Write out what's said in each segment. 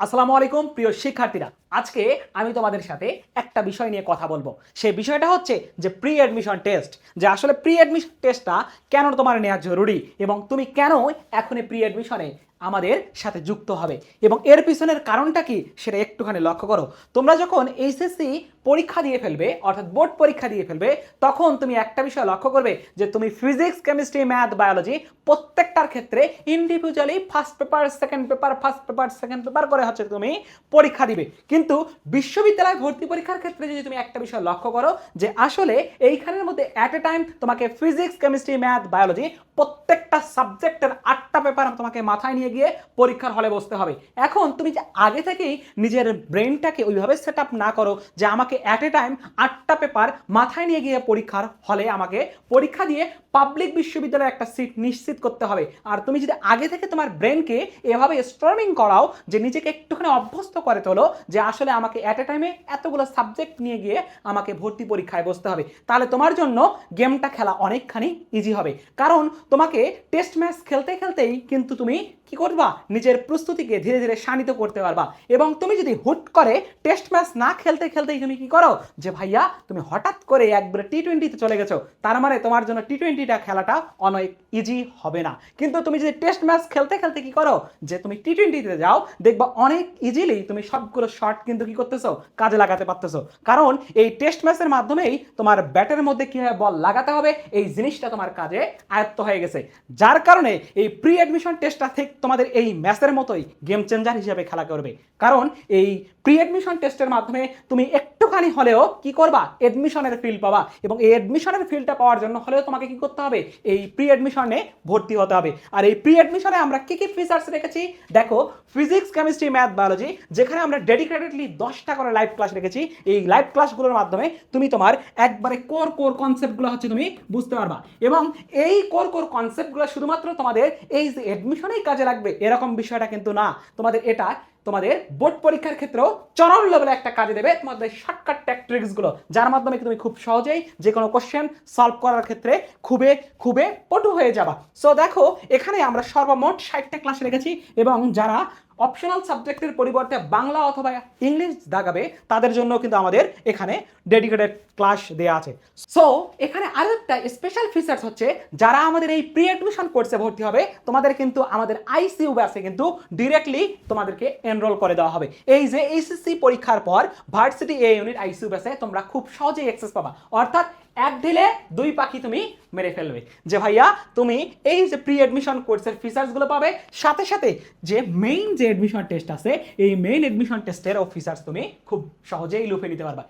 আসসালামু আলাইকুম প্রিয় শিক্ষার্থীরা, আজকে আমি তোমাদের সাথে একটা বিষয় নিয়ে কথা বলবো। সেই বিষয়টা হচ্ছে যে প্রি অ্যাডমিশন টেস্ট, যে আসলে প্রি অ্যাডমিশন টেস্টটা কেন তোমার নেওয়া জরুরি এবং তুমি কেন এখনই প্রি অ্যাডমিশনে আমাদের সাথে যুক্ত হবে এবং এর পিছনের কারণটা কি সেটা একটুখানি লক্ষ্য করো। তোমরা যখন এইচএসসি পরীক্ষা দিয়ে ফেলবে, অর্থাৎ বোর্ড পরীক্ষা দিয়ে ফেলবে, তখন তুমি একটা বিষয় লক্ষ্য করবে যে তুমি ফিজিক্স, কেমিস্ট্রি, ম্যাথ, বায়োলজি প্রত্যেকটার ক্ষেত্রে individually first paper, second paper, first paper, second paper করে হচ্ছে তুমি পরীক্ষা দিবে। কিন্তু বিশ্ববিদ্যালয় ভর্তি পরীক্ষার ক্ষেত্রে যদি তুমি একটা বিষয় লক্ষ্য করো যে আসলে এইখানের মধ্যে অ্যাট এ টাইম তোমাকে ফিজিক্স, কেমিস্ট্রি, ম্যাথ, বায়োলজি প্রত্যেকটা সাবজেক্টের 8টা পেপার তোমাকে মাথায় নিয়ে গিয়ে পরীক্ষার হলে বসতে হবে। এখন তুমি যে আগে থেকেই নিজের ব্রেনটাকে ওইভাবে সেট আপ না করো যে আমাকে অ্যাট এ টাইম 8টা পেপার মাথায় নিয়ে গিয়ে পরীক্ষার হলে আমাকে পরীক্ষা দিয়ে পাবলিক বিশ্ববিদ্যালয়ে একটা সিট নিশ্চিত করতে হবে, আর তুমি যদি আগে থেকে তোমার ব্রেনকে এভাবে স্টর্মিং করাও যে নিজেকে একটুখানি অভ্যস্ত করে তোলো যে আসলে আমাকে অ্যাট এ টাইমে এতগুলো সাবজেক্ট নিয়ে গিয়ে আমাকে ভর্তি পরীক্ষায় বসতে হবে, তাহলে তোমার জন্য গেমটা খেলা অনেকখানি ইজি হবে। কারণ তোমাকে টেস্ট ম্যাচ খেলতে খেলতেই কিন্তু তুমি কি করবা, নিজের প্রস্তুতিকে ধীরে ধীরে শানিত করতে পারবা। এবং তুমি যদি হুট করে টেস্ট ম্যাচ না খেলতে খেলতেই তুমি কি করো যে ভাইয়া তুমি হঠাৎ করে একবারে টি-20তে চলে গেছো, তার মানে তোমার জন্য টি-20টা খেলাটা অনেক ইজি হবে না। কিন্তু তুমি যদি টেস্ট ম্যাচ খেলতে খেলতে কি করো যে তুমি টি-20তে যাও, দেখবা অনেক ইজিলি তুমি সবগুলো শট কিন্তু কি করতেছো, কাজে লাগাতে পারতেছো। কারণ এই টেস্ট ম্যাচের মাধ্যমেই তোমার ব্যাটের মধ্যে কিভাবে বল লাগাতে হবে এই জিনিসটা তোমার কাজে আয়ত্ত হয়ে গেছে। যার কারণে এই প্রি অ্যাডমিশন টেস্টটা ঠিক তোমাদের এই ম্যাচের মতোই গেম চেঞ্জার হিসেবে খেলা করবে। কারণ এই প্রি অ্যাডমিশন টেস্টের মাধ্যমে তুমি একটুখানি হলেও কি করবা, অ্যাডমিশনের ফিল পাবা, এবং এই অ্যাডমিশনের ফিলটা পাওয়ার জন্য হলেও তোমাকে কি করতে হবে, এই প্রি অ্যাডমিশনে ভর্তি হতে হবে। আর এই প্রি অ্যাডমিশনে আমরা কি কি ফিচার্স রেখেছি দেখো, ফিজিক্স, কেমিস্ট্রি, ম্যাথ, বায়োলজি, যেখানে আমরা ডেডিকেটেডলি 10টা করে লাইভ ক্লাস রেখেছি। এই লাইভ ক্লাসগুলোর মাধ্যমে তুমি তোমার একবারে কোর কোর কনসেপ্টগুলো হচ্ছে তুমি বুঝতে পারবা, এবং এই কোর কোর কনসেপ্টগুলো শুধুমাত্র তোমাদের এই যে অ্যাডমিশনেই কাজে লাগবে এরকম বিষয়টা কিন্তু না, তোমাদের এটা তোমাদের বোর্ড পরীক্ষার ক্ষেত্রেও চরম লেভেলে একটা কাজে দেবে তোমাদের শর্টকাট ট্যাকট্রিক্সগুলো, যার মাধ্যমে তুমি খুব সহজেই যে কোনো কোশ্চেন সলভ করার ক্ষেত্রে খুবই পটু হয়ে যাবা। সো দেখো, এখানে আমরা সর্বমোট 60টা ক্লাস রেখেছি, এবং যারা অপশনাল সাবজেক্টের পরিবর্তে বাংলা অথবা ইংলিশ দাগাবে তাদের জন্য কিন্তু আমাদের এখানে ডেডিকেটেড ক্লাস দেওয়া আছে। সো এখানে আরেকটা স্পেশাল ফিচার্স হচ্ছে, যারা আমাদের এই প্রি অ্যাডমিশন কোর্সে ভর্তি হবে তোমাদের কিন্তু আমাদের আইসিইউ ব্যাচে কিন্তু ডিরেক্টলি তোমাদেরকে এনরোল করে দেওয়া হবে। এই যে এইচএসসি পরীক্ষার পর ভার্সিটি এ ইউনিট আইসিইউ ব্যাচে তোমরা খুব সহজেই অ্যাক্সেস পাবা, অর্থাৎ এক ঢিলে দুই পাখি তুমি মেরে ফেলবে। যে ভাইয়া তুমি এই যে প্রি অ্যাডমিশন কোর্সের ফিচার্সগুলো পাবে, সাথে সাথে যে মেইন যে অ্যাডমিশন টেস্ট আছে এই মেইন অ্যাডমিশন টেস্টের ফিচার্স তুমি খুব সহজেই লুফে নিতে পারবা।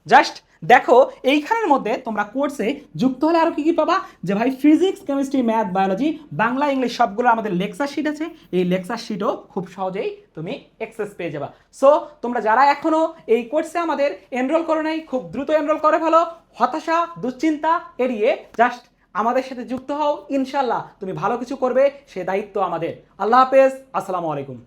জাস্ট দেখো, এইখানের মধ্যে তোমরা কোর্সে যুক্ত হলে আরো কি কি পাবা, যে ভাই physics, chemistry, math, biology, Bangla, English সবগুলো আমাদের লেকচার শিট আছে। এই লেকচার শিটও খুব সহজেই তুমি অ্যাক্সেস পেয়ে যাবা। সো তোমরা যারা এখনো এই কোর্সে আমাদের এনরোল করো নাই, খুব দ্রুত এনরোল করে ফেলো। হতাশা, দুশ্চিন্তা এড়িয়ে জাস্ট আমাদের সাথে যুক্ত হও, ইনশাল্লাহ তুমি ভালো কিছু করবে, সে দায়িত্ব আমাদের। আল্লাহ হাফেজ, আসসালামু আলাইকুম।